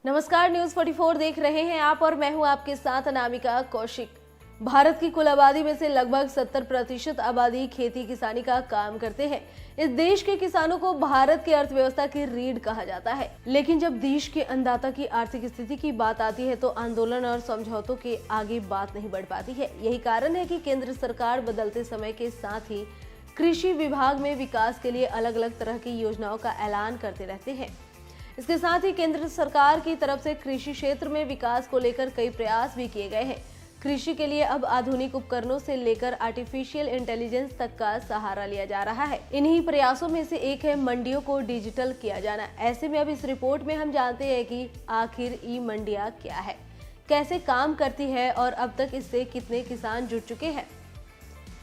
नमस्कार, न्यूज 44 देख रहे हैं आप और मैं हूं आपके साथ अनामिका कौशिक। भारत की कुल आबादी में से लगभग 70% आबादी खेती किसानी का काम करते हैं। इस देश के किसानों को भारत की अर्थव्यवस्था की रीढ़ कहा जाता है। लेकिन जब देश के अन्नदाता की आर्थिक स्थिति की बात आती है तो आंदोलन और समझौतों के आगे बात नहीं बढ़ पाती है। यही कारण है कि केंद्र सरकार बदलते समय के साथ ही कृषि विभाग में विकास के लिए अलग अलग तरह की योजनाओं का ऐलान करते रहते हैं। इसके साथ ही केंद्र सरकार की तरफ से कृषि क्षेत्र में विकास को लेकर कई प्रयास भी किए गए हैं। कृषि के लिए अब आधुनिक उपकरणों से लेकर आर्टिफिशियल इंटेलिजेंस तक का सहारा लिया जा रहा है। इन्हीं प्रयासों में से एक है मंडियों को डिजिटल किया जाना। ऐसे में अब इस रिपोर्ट में हम जानते हैं कि आखिर ई मंडियां क्या है, कैसे काम करती है और अब तक इससे कितने किसान जुड़ चुके हैं।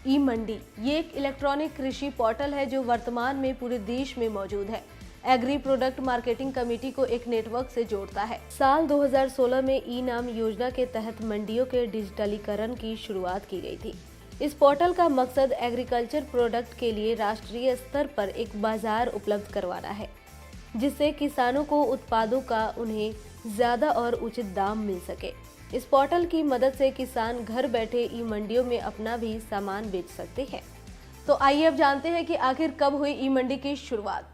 ई मंडी ये एक इलेक्ट्रॉनिक कृषि पोर्टल है जो वर्तमान में पूरे देश में मौजूद है। एग्री प्रोडक्ट मार्केटिंग कमेटी को एक नेटवर्क से जोड़ता है। साल 2016 में ई नाम योजना के तहत मंडियों के डिजिटलीकरण की शुरुआत की गई थी। इस पोर्टल का मकसद एग्रीकल्चर प्रोडक्ट के लिए राष्ट्रीय स्तर पर एक बाजार उपलब्ध करवाना है, जिससे किसानों को उत्पादों का उन्हें ज्यादा और उचित दाम मिल सके। इस पोर्टल की मदद से किसान घर बैठे ई मंडियों में अपना भी सामान बेच सकते हैं। तो आइए अब जानते हैं कि आखिर कब हुई ई मंडी की शुरुआत।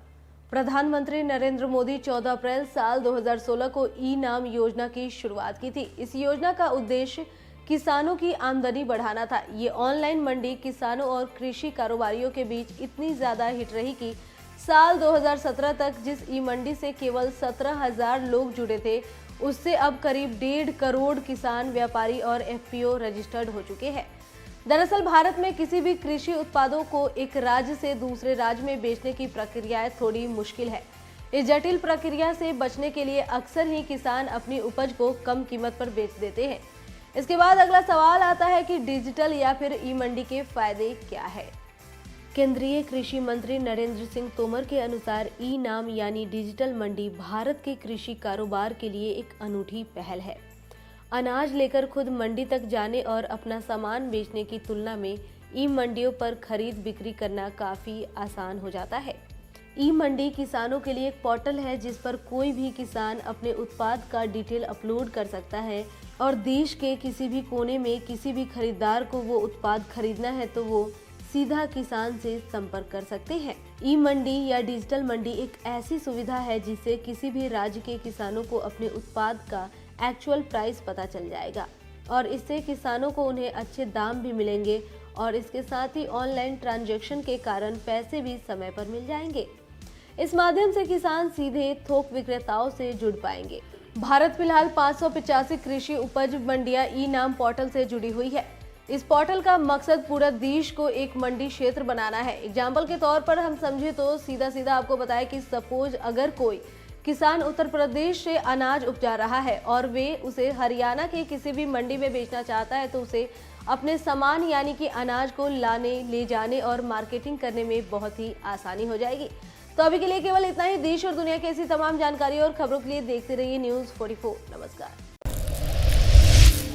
प्रधानमंत्री नरेंद्र मोदी 14 अप्रैल साल 2016 को ई नाम योजना की शुरुआत की थी। इस योजना का उद्देश्य किसानों की आमदनी बढ़ाना था। ये ऑनलाइन मंडी किसानों और कृषि कारोबारियों के बीच इतनी ज्यादा हिट रही कि साल 2017 तक जिस ई मंडी से केवल 17,000 लोग जुड़े थे, उससे अब करीब 1.5 करोड़ किसान, व्यापारी और एफपीओ रजिस्टर्ड हो चुके हैं। दरअसल भारत में किसी भी कृषि उत्पादों को एक राज्य से दूसरे राज्य में बेचने की प्रक्रिया थोड़ी मुश्किल है। इस जटिल प्रक्रिया से बचने के लिए अक्सर ही किसान अपनी उपज को कम कीमत पर बेच देते हैं। इसके बाद अगला सवाल आता है कि डिजिटल या फिर ई मंडी के फायदे क्या है। केंद्रीय कृषि मंत्री नरेंद्र सिंह तोमर के अनुसार ई नाम यानी डिजिटल मंडी भारत के कृषि कारोबार के लिए एक अनूठी पहल है। अनाज लेकर खुद मंडी तक जाने और अपना सामान बेचने की तुलना में ई मंडियों पर खरीद बिक्री करना काफी आसान हो जाता है। ई मंडी किसानों के लिए एक पोर्टल है जिस पर कोई भी किसान अपने उत्पाद का डिटेल अपलोड कर सकता है और देश के किसी भी कोने में किसी भी खरीदार को वो उत्पाद खरीदना है तो वो सीधा किसान से संपर्क कर सकते हैं। ई मंडी या डिजिटल मंडी एक ऐसी सुविधा है जिससे किसी भी राज्य के किसानों को अपने उत्पाद का एक्चुअल प्राइस पता चल जाएगा और इससे किसानों को उन्हें अच्छे दाम भी मिलेंगे और इसके साथ ही ऑनलाइन ट्रांजैक्शन के कारण पैसे भी समय पर मिल जाएंगे। इस माध्यम से किसान सीधे थोक विक्रेताओं से जुड़ पाएंगे। भारत फिलहाल 585 कृषि उपज मंडियां ई नाम पोर्टल से जुड़ी हुई है। इस पोर्टल का मकसद पूरा देश को एक मंडी क्षेत्र बनाना है। एग्जाम्पल के तौर पर हम समझे तो सीधा आपको बताया कि सपोज अगर कोई किसान उत्तर प्रदेश से अनाज उपजा रहा है और वे उसे हरियाणा के किसी भी मंडी में बेचना चाहता है तो उसे अपने सामान यानी कि अनाज को लाने, ले जाने और मार्केटिंग करने में बहुत ही आसानी हो जाएगी। तो अभी के लिए केवल इतना ही। देश और दुनिया की ऐसी तमाम जानकारी और खबरों के लिए देखते रहिए न्यूज़ 44। नमस्कार।